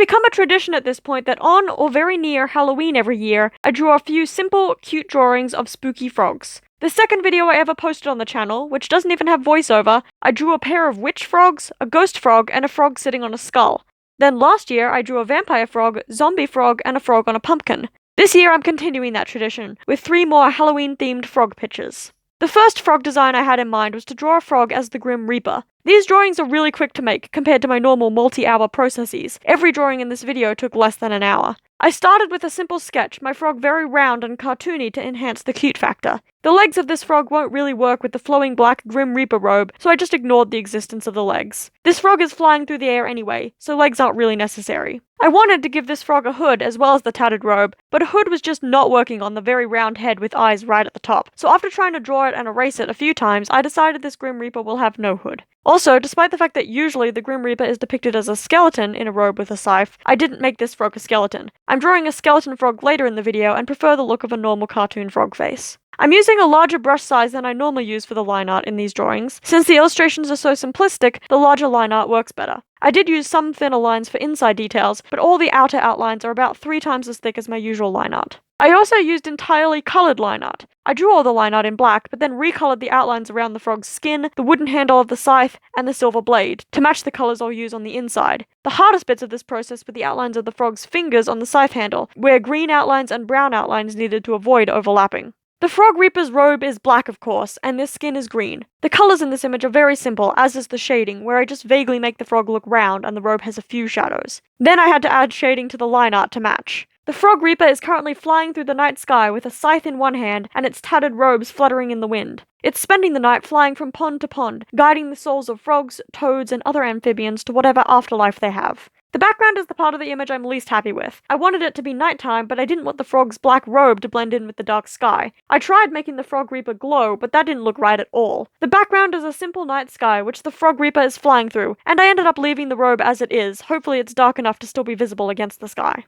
become a tradition at this point that on or very near Halloween every year, I draw a few simple, cute drawings of spooky frogs. The second video I ever posted on the channel, which doesn't even have voiceover, I drew a pair of witch frogs, a ghost frog, and a frog sitting on a skull. Then last year, I drew a vampire frog, zombie frog, and a frog on a pumpkin. This year I'm continuing that tradition, with 3 more Halloween-themed frog pictures. The first frog design I had in mind was to draw a frog as the Grim Reaper. These drawings are really quick to make compared to my normal multi-hour processes. Every drawing in this video took less than an hour. I started with a simple sketch, my frog very round and cartoony to enhance the cute factor. The legs of this frog won't really work with the flowing black Grim Reaper robe, so I just ignored the existence of the legs. This frog is flying through the air anyway, so legs aren't really necessary. I wanted to give this frog a hood as well as the tattered robe, but a hood was just not working on the very round head with eyes right at the top. So after trying to draw it and erase it a few times, I decided this Grim Reaper will have no hood. Also, despite the fact that usually the Grim Reaper is depicted as a skeleton in a robe with a scythe, I didn't make this frog a skeleton. I'm drawing a skeleton frog later in the video and prefer the look of a normal cartoon frog face. I'm using a larger brush size than I normally use for the line art in these drawings. Since the illustrations are so simplistic, the larger line art works better. I did use some thinner lines for inside details, but all the outer outlines are about 3 times as thick as my usual line art. I also used entirely coloured line art. I drew all the line art in black, but then recoloured the outlines around the frog's skin, the wooden handle of the scythe, and the silver blade, to match the colours I'll use on the inside. The hardest bits of this process were the outlines of the frog's fingers on the scythe handle, where green outlines and brown outlines needed to avoid overlapping. The Frog Reaper's robe is black, of course, and this skin is green. The colours in this image are very simple, as is the shading, where I just vaguely make the frog look round and the robe has a few shadows. Then I had to add shading to the line art to match. The Frog Reaper is currently flying through the night sky with a scythe in one hand and its tattered robes fluttering in the wind. It's spending the night flying from pond to pond, guiding the souls of frogs, toads, and other amphibians to whatever afterlife they have. The background is the part of the image I'm least happy with. I wanted it to be nighttime, but I didn't want the frog's black robe to blend in with the dark sky. I tried making the Frog Reaper glow, but that didn't look right at all. The background is a simple night sky, which the Frog Reaper is flying through, and I ended up leaving the robe as it is. Hopefully it's dark enough to still be visible against the sky.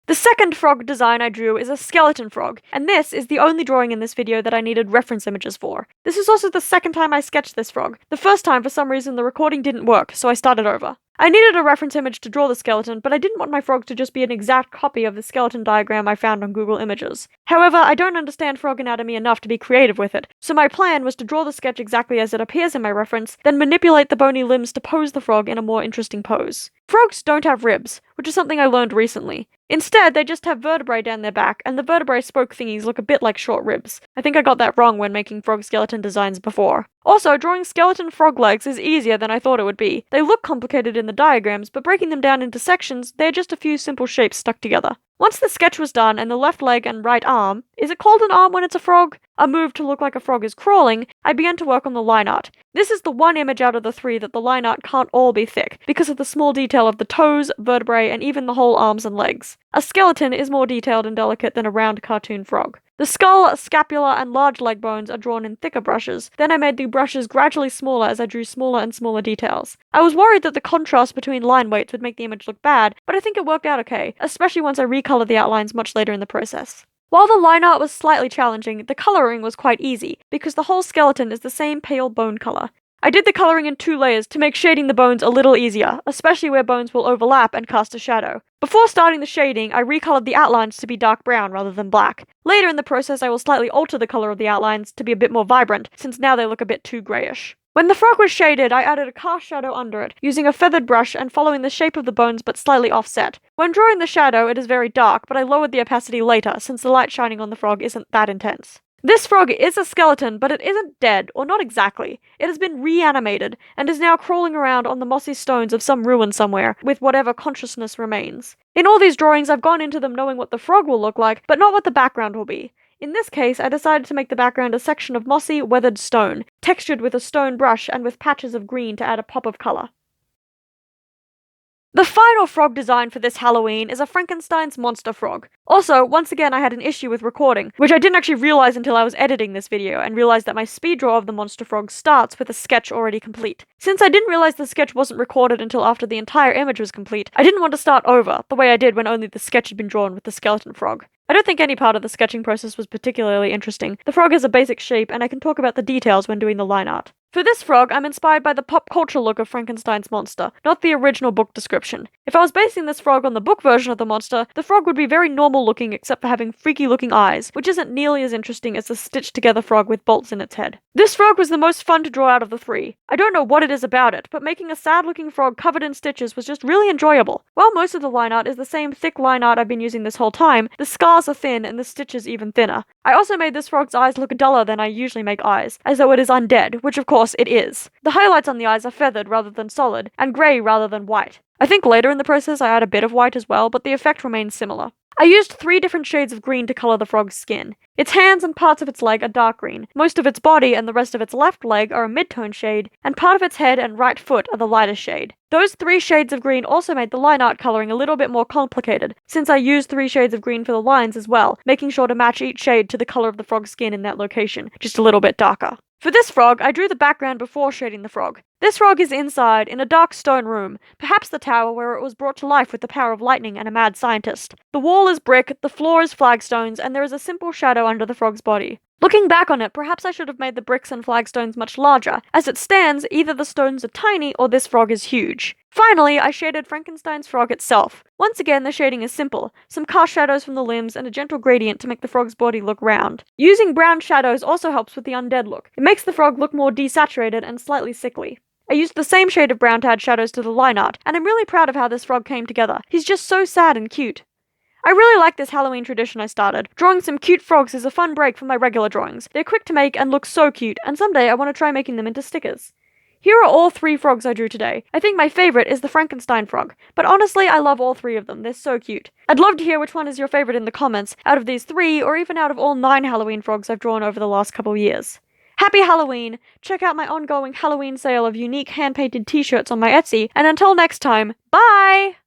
The second frog design I drew is a skeleton frog, and this is the only drawing in this video that I needed reference images for. This is also the second time I sketched this frog. The first time, for some reason, the recording didn't work, so I started over. I needed a reference image to draw the skeleton, but I didn't want my frog to just be an exact copy of the skeleton diagram I found on Google Images. However, I don't understand frog anatomy enough to be creative with it, so my plan was to draw the sketch exactly as it appears in my reference, then manipulate the bony limbs to pose the frog in a more interesting pose. Frogs don't have ribs, which is something I learned recently. Instead, they just have vertebrae down their back, and the vertebrae spoke thingies look a bit like short ribs. I think I got that wrong when making frog skeleton designs before. Also, drawing skeleton frog legs is easier than I thought it would be. They look complicated in the diagrams, but breaking them down into sections, they're just a few simple shapes stuck together. Once the sketch was done and the left leg and right arm, is it called an arm when it's a frog? Are moved to look like a frog is crawling, I began to work on the line art. This is the one image out of the 3 that the line art can't all be thick, because of the small detail of the toes, vertebrae, and even the whole arms and legs. A skeleton is more detailed and delicate than a round cartoon frog. The skull, scapula, and large leg bones are drawn in thicker brushes. Then I made the brushes gradually smaller as I drew smaller and smaller details. I was worried that the contrast between line weights would make the image look bad, but I think it worked out okay, especially once I recolored the outlines much later in the process. While the line art was slightly challenging, the coloring was quite easy, because the whole skeleton is the same pale bone color. I did the coloring in 2 layers to make shading the bones a little easier, especially where bones will overlap and cast a shadow. Before starting the shading, I recolored the outlines to be dark brown rather than black. Later in the process, I will slightly alter the color of the outlines to be a bit more vibrant, since now they look a bit too grayish. When the frog was shaded, I added a cast shadow under it, using a feathered brush and following the shape of the bones but slightly offset. When drawing the shadow, it is very dark, but I lowered the opacity later, since the light shining on the frog isn't that intense. This frog is a skeleton, but it isn't dead, or not exactly. It has been reanimated, and is now crawling around on the mossy stones of some ruin somewhere, with whatever consciousness remains. In all these drawings, I've gone into them knowing what the frog will look like, but not what the background will be. In this case, I decided to make the background a section of mossy, weathered stone, textured with a stone brush and with patches of green to add a pop of color. The final frog design for this Halloween is a Frankenstein's monster frog. Also, once again I had an issue with recording, which I didn't actually realize until I was editing this video, and realized that my speed draw of the monster frog starts with a sketch already complete. Since I didn't realize the sketch wasn't recorded until after the entire image was complete, I didn't want to start over, the way I did when only the sketch had been drawn with the skeleton frog. I don't think any part of the sketching process was particularly interesting. The frog has a basic shape, and I can talk about the details when doing the line art. For this frog, I'm inspired by the pop culture look of Frankenstein's monster, not the original book description. If I was basing this frog on the book version of the monster, the frog would be very normal looking except for having freaky looking eyes, which isn't nearly as interesting as the stitched together frog with bolts in its head. This frog was the most fun to draw out of the three. I don't know what it is about it, but making a sad looking frog covered in stitches was just really enjoyable. While most of the line art is the same thick line art I've been using this whole time, the scars are thin and the stitches even thinner. I also made this frog's eyes look duller than I usually make eyes, as though it is undead, which of course it is. The highlights on the eyes are feathered rather than solid, and grey rather than white. I think later in the process I add a bit of white as well, but the effect remains similar. I used 3 different shades of green to colour the frog's skin. Its hands and parts of its leg are dark green, most of its body and the rest of its left leg are a mid-tone shade, and part of its head and right foot are the lighter shade. Those 3 shades of green also made the line art colouring a little bit more complicated, since I used 3 shades of green for the lines as well, making sure to match each shade to the colour of the frog's skin in that location, just a little bit darker. For this frog, I drew the background before shading the frog. This frog is inside, in a dark stone room, perhaps the tower where it was brought to life with the power of lightning and a mad scientist. The wall is brick, the floor is flagstones, and there is a simple shadow under the frog's body. Looking back on it, perhaps I should have made the bricks and flagstones much larger. As it stands, either the stones are tiny or this frog is huge. Finally, I shaded Frankenstein's frog itself. Once again, the shading is simple. Some cast shadows from the limbs and a gentle gradient to make the frog's body look round. Using brown shadows also helps with the undead look. It makes the frog look more desaturated and slightly sickly. I used the same shade of brown to add shadows to the line art, and I'm really proud of how this frog came together. He's just so sad and cute. I really like this Halloween tradition I started. Drawing some cute frogs is a fun break from my regular drawings. They're quick to make and look so cute, and someday I want to try making them into stickers. Here are all 3 frogs I drew today. I think my favourite is the Frankenstein frog, but honestly I love all 3 of them, they're so cute. I'd love to hear which one is your favourite in the comments, out of these 3 or even out of all 9 Halloween frogs I've drawn over the last couple years. Happy Halloween! Check out my ongoing Halloween sale of unique hand-painted t-shirts on my Etsy, and until next time, bye!